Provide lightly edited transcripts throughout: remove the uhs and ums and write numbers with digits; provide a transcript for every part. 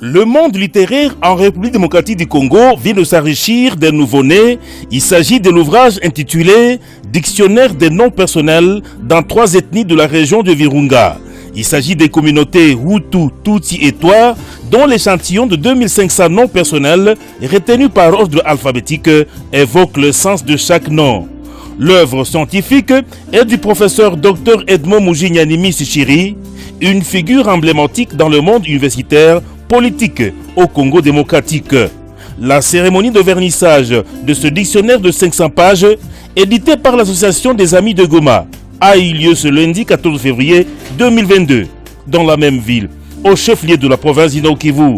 Le monde littéraire en République démocratique du Congo vient de s'enrichir des nouveaux-nés. Il s'agit de l'ouvrage intitulé « Dictionnaire des noms personnels dans 3 ethnies de la région de Virunga ». Il s'agit des communautés Hutu, Tutsi et Twa, dont l'échantillon de 2500 noms personnels retenus par ordre alphabétique évoque le sens de chaque nom. L'œuvre scientifique est du professeur Dr Edmond Mujinyanimi Sichiri, une figure emblématique dans le monde universitaire politique au Congo démocratique. La cérémonie de vernissage de ce dictionnaire de 500 pages, édité par l'Association des Amis de Goma, a eu lieu ce lundi 14 février 2022, dans la même ville, au chef-lieu de la province du Nord Kivu.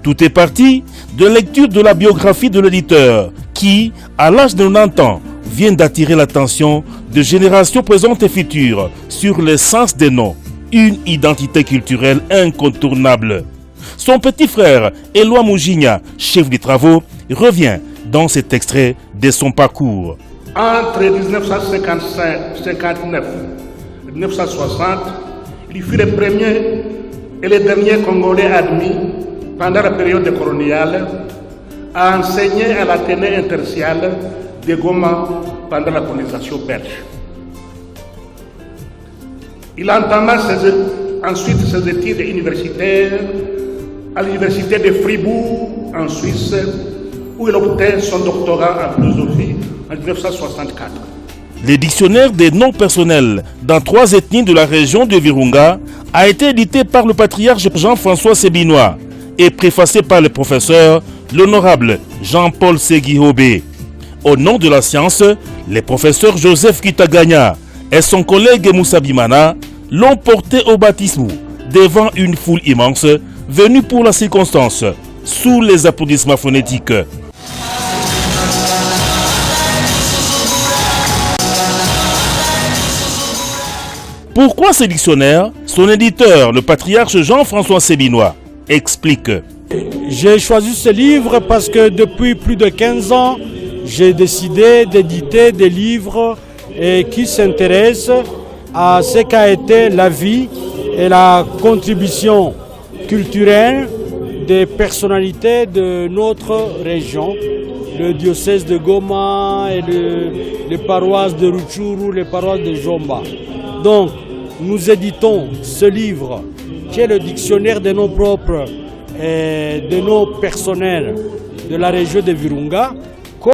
Tout est parti de la lecture de la biographie de l'éditeur, qui, à l'âge de 90 ans, vient d'attirer l'attention de générations présentes et futures sur le sens des noms, une identité culturelle incontournable. Son petit frère, Éloi Mujinya, chef des travaux, revient dans cet extrait de son parcours. Entre 1959 et 1960, il fut le premier et le dernier Congolais admis pendant la période coloniale à enseigner à l'Athénée interciale de Goma pendant la colonisation belge. Il entama ensuite ses études universitaires à l'université de Fribourg en Suisse, où il obtint son doctorat en philosophie en 1964. Le dictionnaire des noms personnels dans 3 ethnies de la région de Virunga a été édité par le patriarche Jean-François Sébinois et préfacé par le professeur, l'honorable Jean-Paul Seguihobé. Au nom de la science, le professeur Joseph Kitaganya et son collègue Moussa Bimana l'ont porté au baptisme devant une foule immense venue pour la circonstance, sous les applaudissements phonétiques. Pourquoi ce dictionnaire? Son éditeur, le patriarche Jean-François Sébinois, explique. J'ai choisi ce livre parce que depuis plus de 15 ans, j'ai décidé d'éditer des livres qui s'intéressent à ce qu'a été la vie et la contribution culturelle des personnalités de notre région, le diocèse de Goma et les paroisses de Rutshuru, les paroisses de Jomba. Donc, nous éditons ce livre qui est le dictionnaire des noms propres et des noms personnels de la région de Virunga.